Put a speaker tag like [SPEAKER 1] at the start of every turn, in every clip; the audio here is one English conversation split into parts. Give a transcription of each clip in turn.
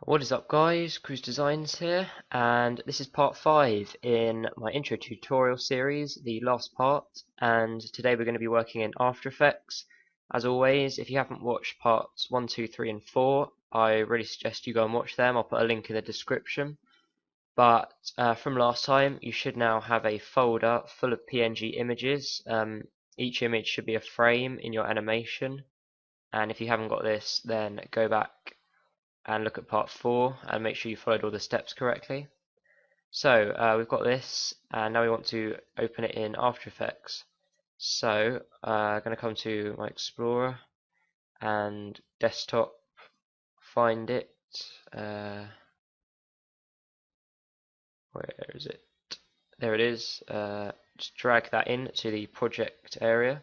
[SPEAKER 1] What is up guys, Cruise Designs here, and this is part 5 in my intro tutorial series, the last part, and today we're going to be working in After Effects. As always, if you haven't watched parts 1, 2, 3 and 4, I really suggest you go and watch them. I'll put a link in the description. But from last time, you should now have a folder full of PNG images. Each image should be a frame in your animation, and if you haven't got this, then go back and look at part 4 and make sure you followed all the steps correctly. So we've got this, and now we want to open it in After Effects. So I'm going to come to my Explorer and Desktop, find it. Where is it? There it is. Just drag that in to the project area.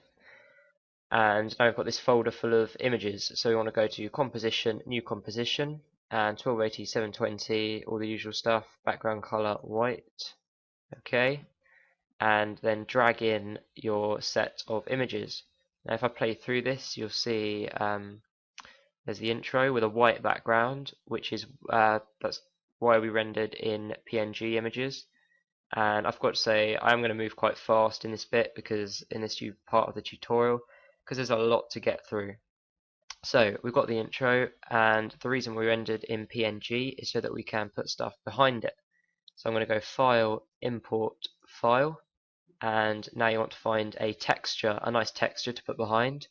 [SPEAKER 1] And now we've got this folder full of images. So we want to go to Composition, New Composition, and 1280, 720, all the usual stuff, background color white, okay, and then drag in your set of images. Now if I play through this, you'll see there's the intro with a white background, which is that's why we rendered in PNG images. And I've got to say, I'm going to move quite fast in this bit because in this part of the tutorial, because there's a lot to get through. So we've got the intro, and the reason we rendered in PNG is so that we can put stuff behind it. So I'm going to go File, Import, File, and now you want to find a texture, a nice texture to put behind,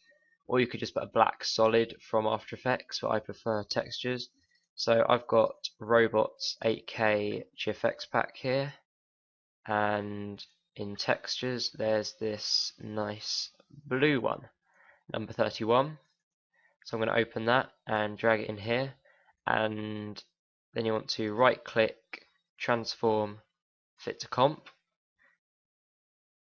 [SPEAKER 1] or you could just put a black solid from After Effects, but I prefer textures. So I've got Robots 8K GFX pack here, and in textures there's this nice blue one, number 31. So I'm going to open that and drag it in here, and then you want to right click, transform, fit to comp,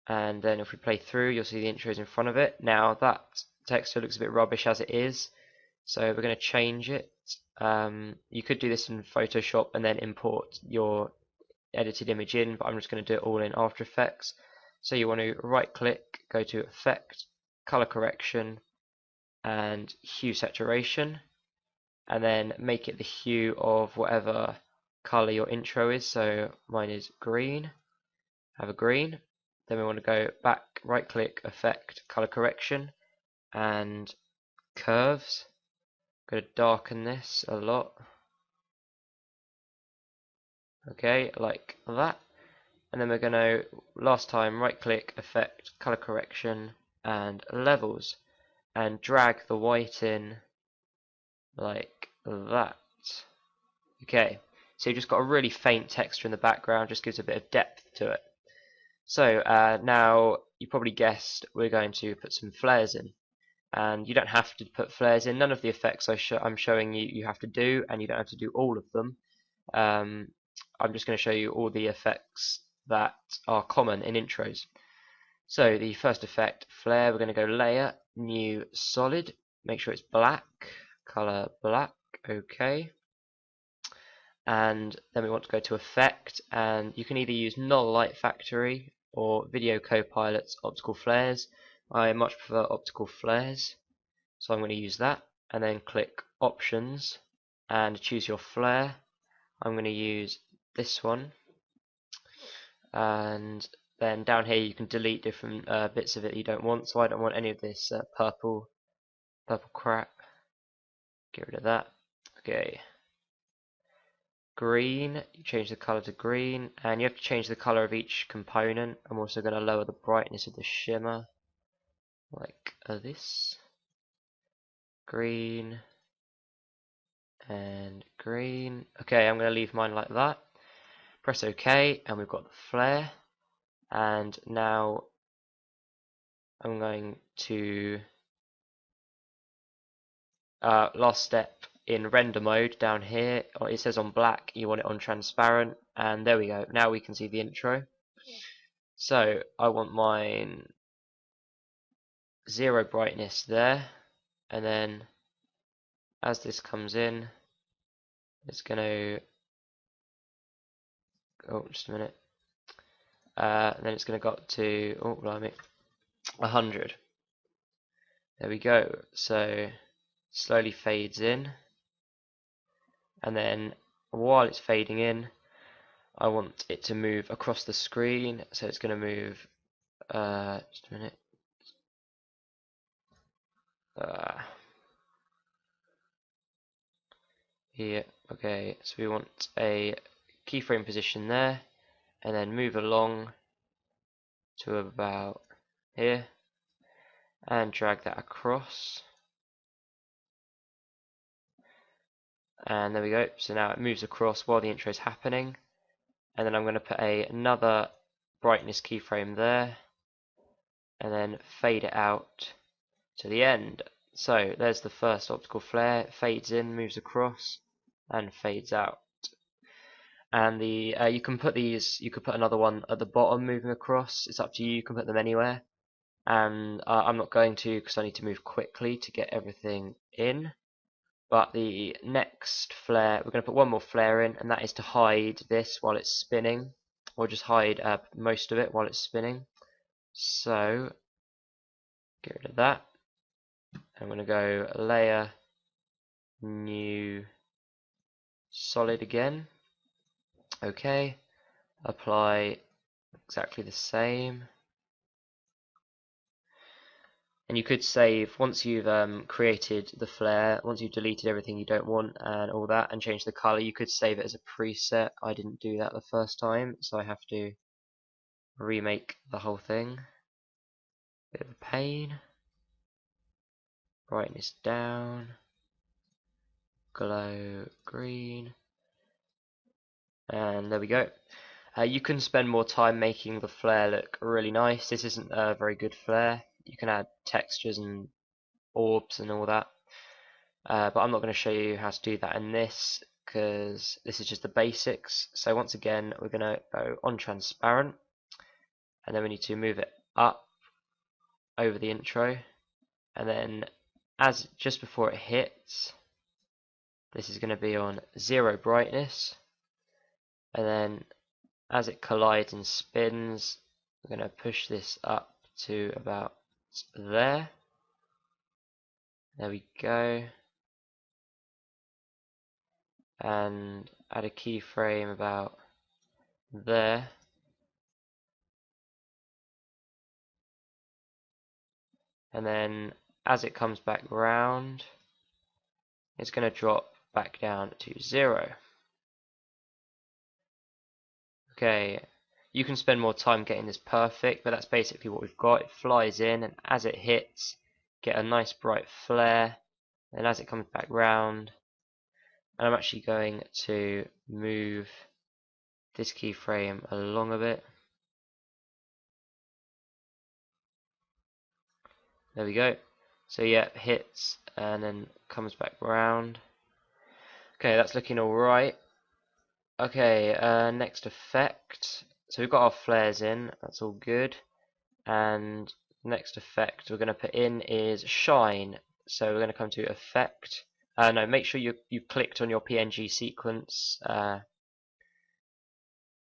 [SPEAKER 1] and then if we play through you'll see the intros in front of it. Now that texture looks a bit rubbish as it is, so we're going to change it. You could do this in Photoshop and then import your edited image in, but I'm just going to do it all in After Effects. So you want to right click, go to Effect, Color Correction, and Hue Saturation, and then make it the hue of whatever color your intro is. So mine is green, have a green. Then we want to go back, right click, Effect, Color Correction, and Curves. I'm going to darken this a lot. Okay, like that. And then we're going to, last time, right click, Effect, Color Correction, and Levels, and drag the white in like that. Okay, so you've just got a really faint texture in the background, just gives a bit of depth to it. So now you probably guessed we're going to put some flares in, and you don't have to put flares in. None of the effects I'm showing you you have to do, and you don't have to do all of them. I'm just going to show you all the effects that are common in intros. So the first effect, flare, we're going to go layer, new solid, make sure it's black, color black, okay. And then we want to go to effect, and you can either use null light factory or video copilot's optical flares. I much prefer optical flares, so I'm going to use that, and then click options and choose your flare. I'm going to use this one, and then down here you can delete different bits of it you don't want. So I don't want any of this purple crap. Get rid of that. Okay. Green, you change the color to green, and you have to change the color of each component. I'm also going to lower the brightness of the shimmer like this. Green and green. Okay, I'm going to leave mine like that. Press OK, and we've got the flare. And now I'm going to last step in render mode down here. It says on black, you want it on transparent, and there we go. Now we can see the intro. So I want mine 0 brightness there, and then as this comes in, it's going to, oh, just a minute, and then it's going to go up to, oh blimey, 100. There we go. So slowly fades in, and then while it's fading in, I want it to move across the screen. So it's going to move. Just a minute. Here. Okay. So we want a keyframe position there, and then move along to about here, and drag that across. And there we go. So now it moves across while the intro is happening. And then I'm going to put another brightness keyframe there, and then fade it out to the end. So there's the first optical flare. Fades in, moves across, and fades out. And the you can put these. You could put another one at the bottom, moving across. It's up to you. You can put them anywhere. And I'm not going to, because I need to move quickly to get everything in. But the next flare, we're going to put one more flare in, and that is to hide this while it's spinning, or just hide most of it while it's spinning. So get rid of that. I'm going to go layer, new, solid again. Okay, apply exactly the same. And you could save, once you've created the flare, once you've deleted everything you don't want and all that, and changed the color, you could save it as a preset. I didn't do that the first time, so I have to remake the whole thing. Bit of a pain. Brightness down. Glow green. And there we go. You can spend more time making the flare look really nice. This isn't a very good flare. You can add textures and orbs and all that. But I'm not going to show you how to do that in this, because this is just the basics. So once again, we're going to go on transparent, and then we need to move it up over the intro, and then as just before it hits, this is going to be on 0 brightness, and then as it collides and spins, we're going to push this up to about there. There we go. And add a keyframe about there. And then as it comes back round, it's going to drop back down to 0. Okay, you can spend more time getting this perfect, but that's basically what we've got. It flies in, and as it hits, get a nice bright flare, and as it comes back round, and I'm actually going to move this keyframe along a bit. There we go. So yeah, hits and then comes back round. Okay, that's looking alright. Okay, next effect. So we've got our flares in, that's all good. And next effect we're going to put in is shine. So we're going to come to effect. No, make sure you've clicked on your PNG sequence. Where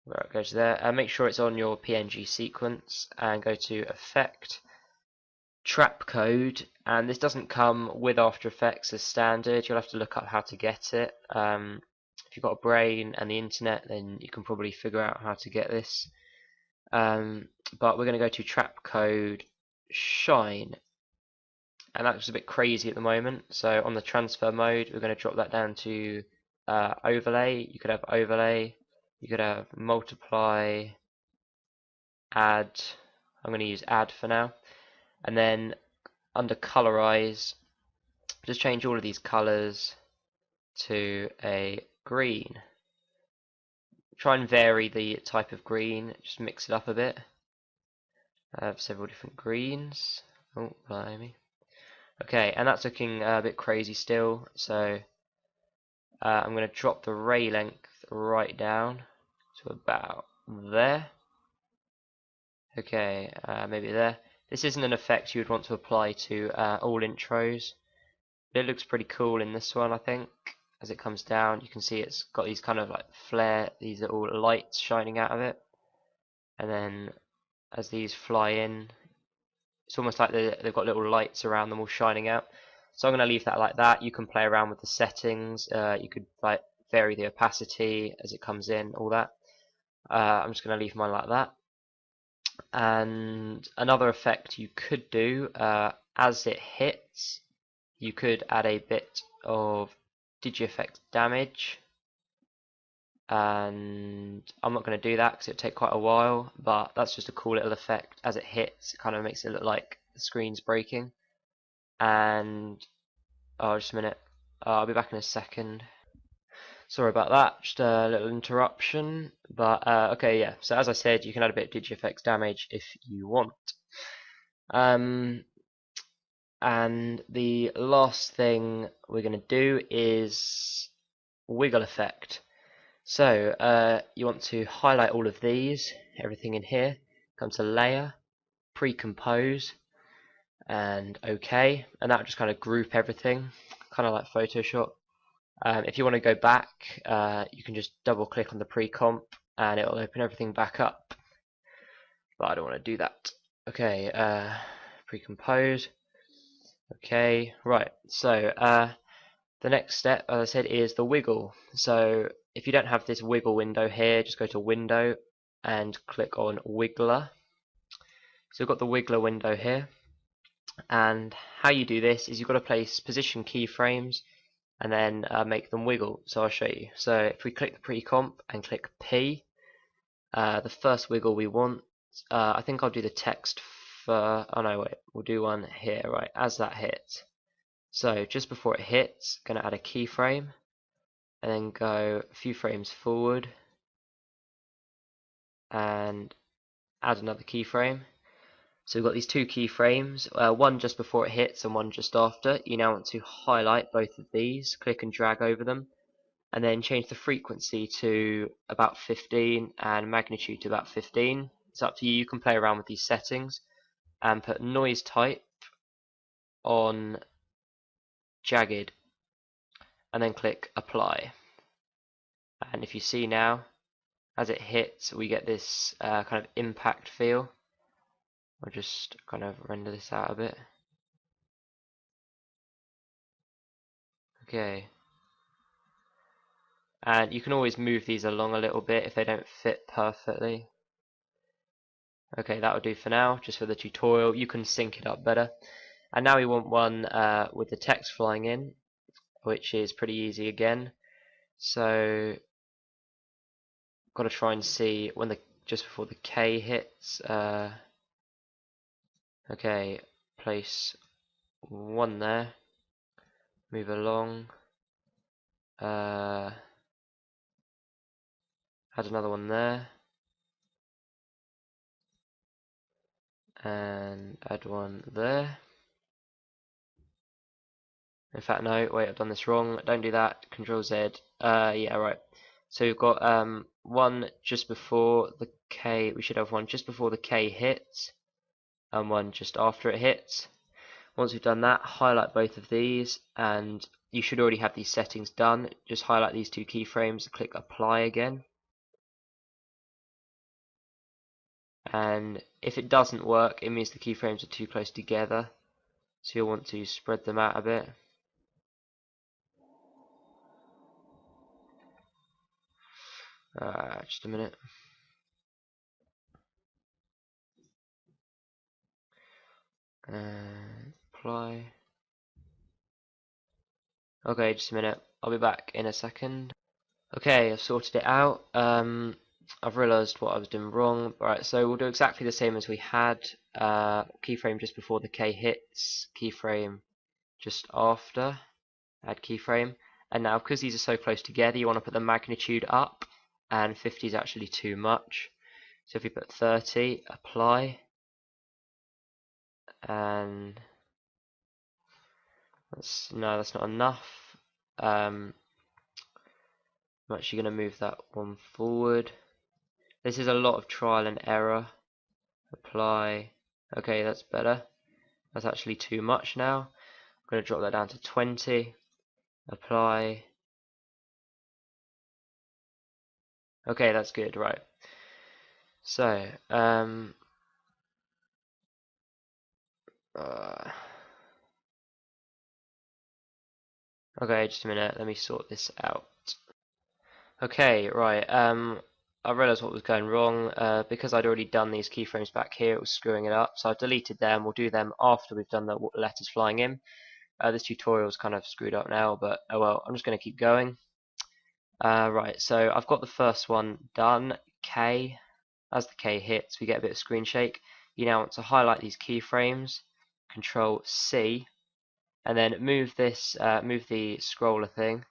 [SPEAKER 1] it goes there. Make sure it's on your PNG sequence and go to effect. Trap code, and this doesn't come with After Effects as standard. You'll have to look up how to get it. If you've got a brain and the internet, then you can probably figure out how to get this. But we're going to go to trap code shine, and that looks a bit crazy at the moment. So on the transfer mode, we're going to drop that down to overlay. You could have overlay, you could have multiply, add. I'm going to use add for now. And then under colorize, just change all of these colors to a green. Try and vary the type of green, just mix it up a bit. I have several different greens. Oh, blimey. Okay, and that's looking a bit crazy still, so I'm going to drop the ray length right down to about there. Okay, maybe there. This isn't an effect you would want to apply to all intros. But it looks pretty cool in this one, I think. As it comes down, you can see it's got these kind of like flare, these little lights shining out of it. And then as these fly in, it's almost like they've got little lights around them all shining out. So I'm going to leave that like that. You can play around with the settings. You could like vary the opacity as it comes in, all that. I'm just going to leave mine like that. And another effect you could do, as it hits, you could add a bit of DigiEffect damage. And I'm not going to do that because it'll take quite a while, but that's just a cool little effect. As it hits, it kind of makes it look like the screen's breaking. And oh, just a minute, I'll be back in a second. Sorry about that, just a little interruption. But okay, yeah, so as I said, you can add a bit of DigiEffect damage if you want. And the last thing we're going to do is wiggle effect. So you want to highlight all of these, everything in here, come to layer, pre-compose, and OK, and that will just kind of group everything, kind of like Photoshop. If you want to go back, you can just double click on the pre-comp and it will open everything back up, but I don't want to do that. Okay, pre-compose. Okay, right, so the next step, as I said, is the wiggle. So if you don't have this wiggle window here, just go to Window and click on Wiggler. So we've got the Wiggler window here. And how you do this is you've got to place position keyframes and then make them wiggle. So I'll show you. So if we click the pre-comp and click P, the first wiggle we want, I think I'll do the text for, oh no wait, we'll do one here, right, as that hits. So just before it hits, going to add a keyframe and then go a few frames forward and add another keyframe. So we've got these two keyframes, one just before it hits and one just after. You now want to highlight both of these, click and drag over them, and then change the frequency to about 15 and magnitude to about 15. It's up to you, you can play around with these settings, and put noise type on jagged and then click apply. And if you see now, as it hits, we get this kind of impact feel. I'll just kind of render this out a bit. Okay. And you can always move these along a little bit if they don't fit perfectly. Okay, that will do for now, just for the tutorial. You can sync it up better. And now we want one with the text flying in, which is pretty easy again. So got to try and see when just before the K hits. Okay, place one there. Move along. Add another one there. And add one there. In fact, no, wait, I've done this wrong. Don't do that. Control Z. Yeah, right. So we've got one just before the K. We should have one just before the K hits, and one just after it hits. Once we've done that, highlight both of these, and you should already have these settings done. Just highlight these two keyframes, click apply again. And if it doesn't work, it means the keyframes are too close together. So you'll want to spread them out a bit. Just a minute. And apply. Okay, just a minute. I'll be back in a second. Okay, I've sorted it out. I've realised what I was doing wrong. Alright, so we'll do exactly the same as we had. Keyframe just before the K hits, keyframe just after, add keyframe. And now, because these are so close together, you want to put the magnitude up, and 50 is actually too much. So if we put 30, apply, and no, that's not enough. I'm actually going to move that one forward. This is a lot of trial and error. Apply. Okay, that's better. That's actually too much now. I'm going to drop that down to 20. Apply. Okay, that's good, right. So, Okay, just a minute, let me sort this out. Okay, right, I realised what was going wrong. Because I'd already done these keyframes back here, it was screwing it up, so I deleted them. We'll do them after we've done the letters flying in. This tutorial's kind of screwed up now, but oh well, I'm just going to keep going. Right, so I've got the first one done, K. As the K hits, we get a bit of screen shake. You now want to highlight these keyframes, Control C, and then move this, move the scroller thing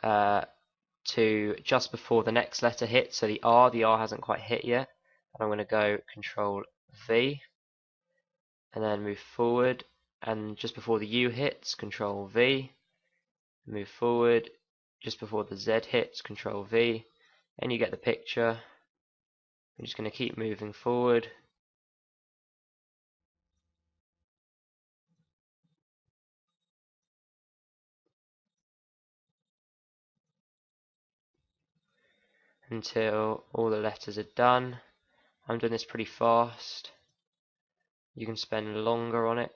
[SPEAKER 1] to just before the next letter hits. So the R hasn't quite hit yet. And I'm going to go Control V, and then move forward. And just before the U hits, Control V, move forward. Just before the Z hits, Control V, and you get the picture. I'm just going to keep moving forward. Until all the letters are done. I'm doing this pretty fast. You can spend longer on it.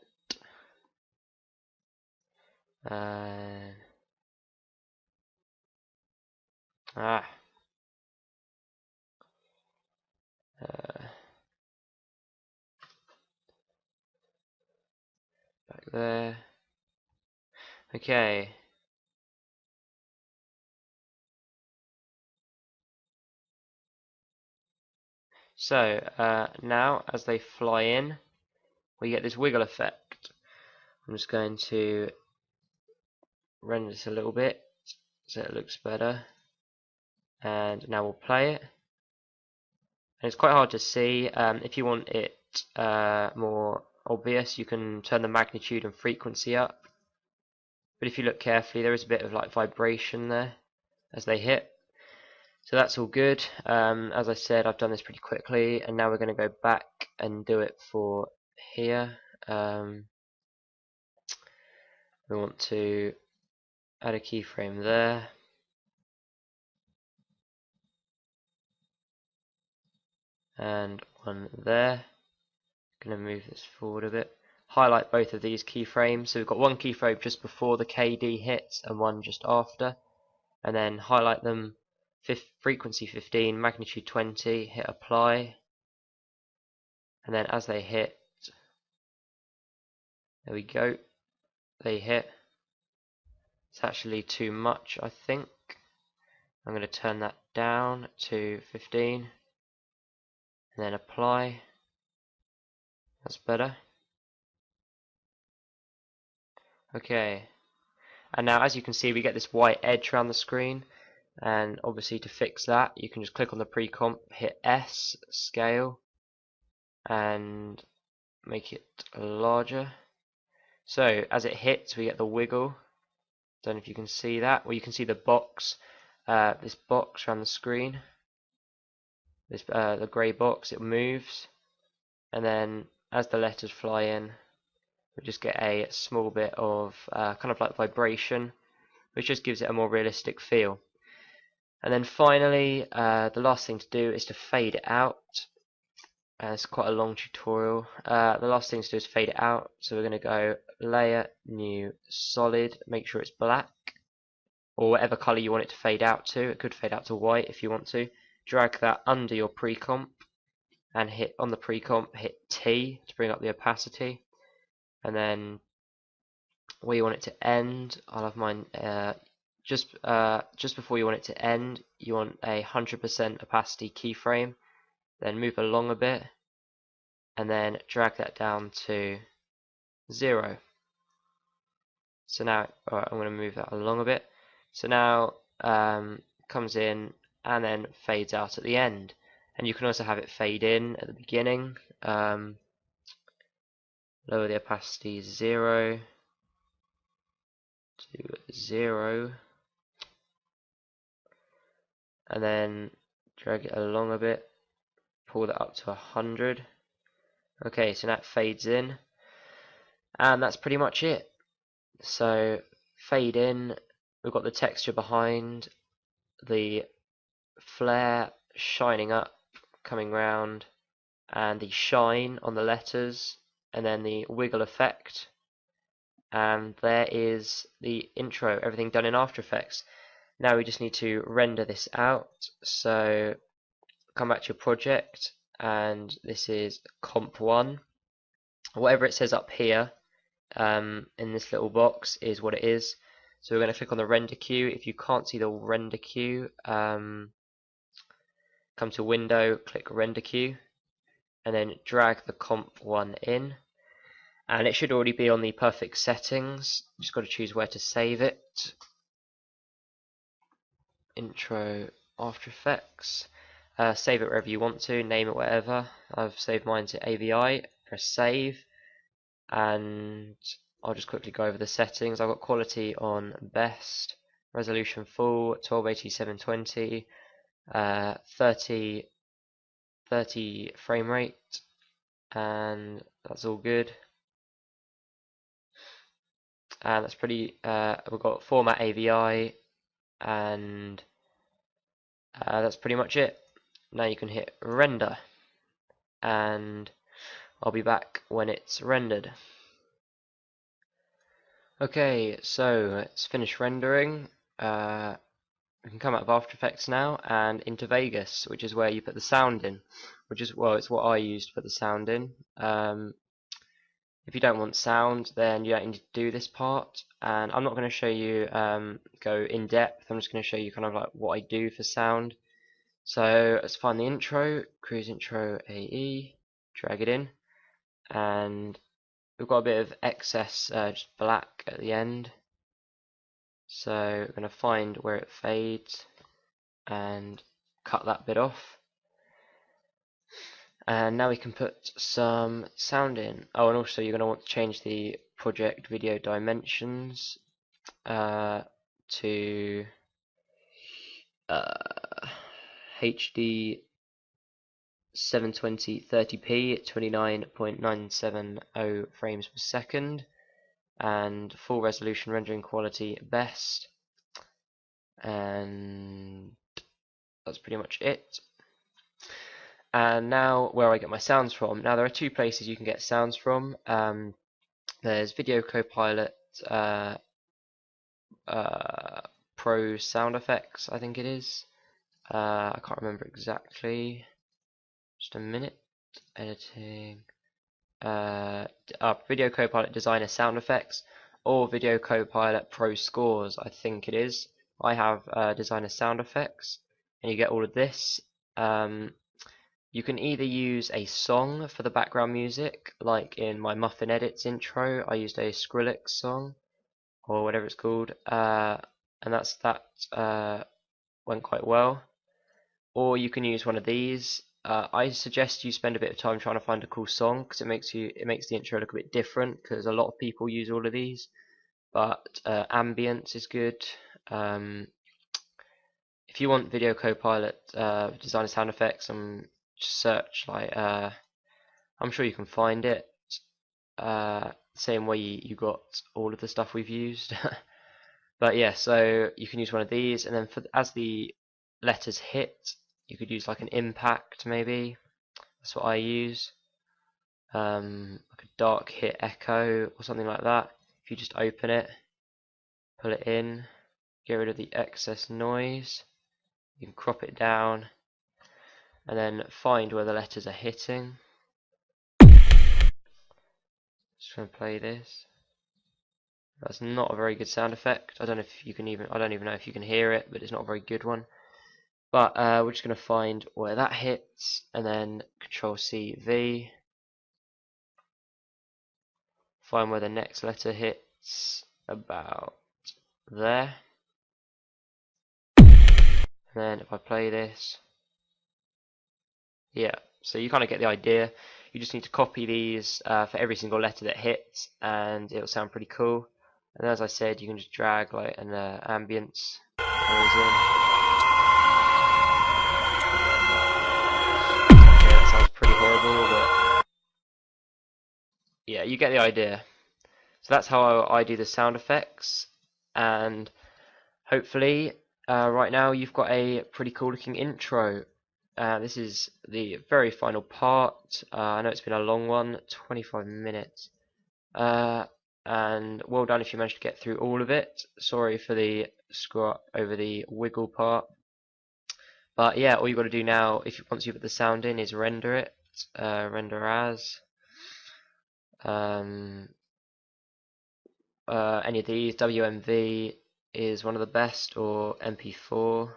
[SPEAKER 1] Uh, ah. Back there. Okay. So now as they fly in, we get this wiggle effect. I'm just going to render this a little bit so it looks better. And now we'll play it. And it's quite hard to see. If you want it more obvious, you can turn the magnitude and frequency up. But if you look carefully, there is a bit of like vibration there as they hit. So that's all good. As I said, I've done this pretty quickly, and now we're going to go back and do it for here. We want to add a keyframe there. And one there. Going to move this forward a bit. Highlight both of these keyframes. So we've got one keyframe just before the KD hits and one just after. And then highlight them, frequency 15, magnitude 20, hit apply. And then as they hit, there we go, they hit. It's actually too much, I think. I'm going to turn that down to 15 and then apply. That's better. Okay, and now as you can see we get this white edge around the screen, and obviously to fix that you can just click on the pre-comp, hit S, scale, and make it larger. So as it hits we get the wiggle. Don't know if you can see that. Well, you can see the box, this box around the screen, this the grey box, it moves, and then as the letters fly in we just get a small bit of kind of like vibration, which just gives it a more realistic feel. And then finally, the last thing to do is to fade it out. It's quite a long tutorial. The last thing to do is fade it out. So we're going to go Layer, New, Solid, make sure it's black, or whatever color you want it to fade out to. It could fade out to white if you want to. Drag that under your pre-comp and hit on the pre-comp, hit T to bring up the opacity. And then where you want it to end, I'll have mine just before you want it to end, you want a 100% opacity keyframe. Then move along a bit, and then drag that down to 0. So now, alright, I'm going to move that along a bit. So now comes in and then fades out at the end. And you can also have it fade in at the beginning. Lower the opacity 0 to 0, and then drag it along a bit, pull that up to 100. Okay, so that fades in, and that's pretty much it. So fade in, we've got the texture behind, the flare shining up, coming round, and the shine on the letters, and then the wiggle effect, and there is the intro, everything done in After Effects. Now we just need to render this out, so come back to your project, and this is comp1. Whatever it says up here in this little box is what it is. So we're going to click on the render queue. If you can't see the render queue, come to Window, click Render Queue, and then drag the comp1 in. And it should already be on the perfect settings. You just got to choose where to save it. Intro, After Effects. Save it wherever you want to, name it whatever. I've saved mine to AVI. Press save, and I'll just quickly go over the settings. I've got quality on best, resolution full, 1280 720, 30 frame rate, and that's all good. And that's pretty. We've got format AVI, and that's pretty much it. Now you can hit render, and I'll be back when it's rendered. Okay, so it's finished rendering. We can come out of After Effects now and into Vegas, which is where you put the sound in, which is, well, it's what I used to put the sound in. If you don't want sound, then you don't need to do this part, and I'm not going to show you go in depth. I'm just going to show you kind of like what I do for sound. So let's find the intro, cruise intro AE, drag it in, and we've got a bit of excess just black at the end. So we're going to find where it fades and cut that bit off. And now we can put some sound in. Oh, and also you're going to want to change the project video dimensions to HD 720 30p 29.970 frames per second, and full resolution rendering quality best, and that's pretty much it. And now where I get my sounds from. Now there are two places you can get sounds from. There's Video Copilot Pro Sound Effects, I think it is. I can't remember exactly. Just a minute. Editing. Video Copilot Designer Sound Effects, or Video Copilot Pro Scores, I think it is. I have Designer Sound Effects, and you get all of this. You can either use a song for the background music, like in my Muffin Edits intro, I used a Skrillex song, or whatever it's called, and that went quite well. Or you can use one of these. I suggest you spend a bit of time trying to find a cool song, because it makes the intro look a bit different, because a lot of people use all of these. But ambience is good. If you want Video Copilot Designer Sound Effects, just search like I'm sure you can find it. Same way you got all of the stuff we've used. But yeah, so you can use one of these, and then as the letters hit, you could use like an impact maybe. That's what I use. Like a dark hit echo or something like that. If you just open it, pull it in, get rid of the excess noise, you can crop it down, and then find where the letters are hitting. Just gonna play this. That's not a very good sound effect. I don't know if you can I don't even know if you can hear it, but it's not a very good one. But we're just gonna find where that hits, and then Control C V. Find where the next letter hits, about there. And then if I play this, yeah, so you kind of get the idea. You just need to copy these for every single letter that hits, and it'll sound pretty cool. And as I said, you can just drag like an ambience goes in. Okay, that sounds pretty horrible, but yeah, you get the idea. So that's how I do the sound effects, and hopefully right now you've got a pretty cool looking intro. This is the very final part. I know it's been a long one, 25 minutes. And well done if you managed to get through all of it. Sorry for the screw up over the wiggle part. But yeah, all you've got to do now, once you put the sound in, is render it. Render as. Any of these. WMV is one of the best, or MP4.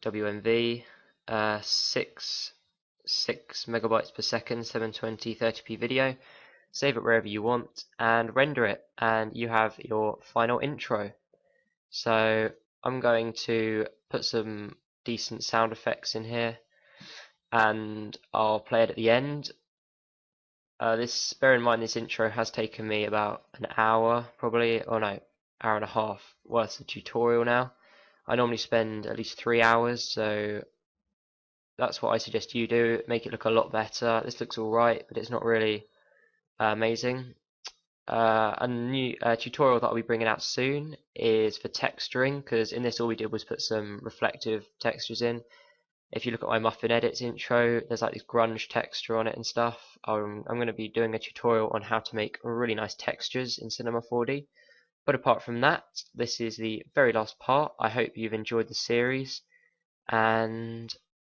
[SPEAKER 1] WMV. 6 megabytes per second, 720 30p video. Save it wherever you want and render it, and you have your final intro. So I'm going to put some decent sound effects in here, and I'll play it at the end. Bear in mind, this intro has taken me about an hour, probably, or no, hour and a half worth of tutorial now. I normally spend at least 3 hours, so that's what I suggest you do. Make it look a lot better. This looks alright, but it's not really amazing. A new tutorial that I'll be bringing out soon is for texturing, because in this all we did was put some reflective textures in. If you look at my Muffin Edits intro, there's like this grunge texture on it and stuff. I'm going to be doing a tutorial on how to make really nice textures in Cinema 4D. But apart from that, this is the very last part. I hope you've enjoyed the series, and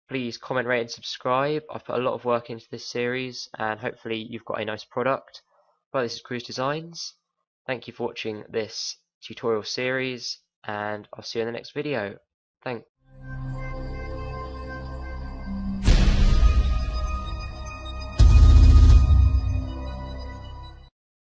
[SPEAKER 1] please comment, rate and subscribe. I've put a lot of work into this series, and hopefully you've got a nice product. Well, this is Cruise Designs. Thank you for watching this tutorial series, and I'll see you in the next video. Thanks.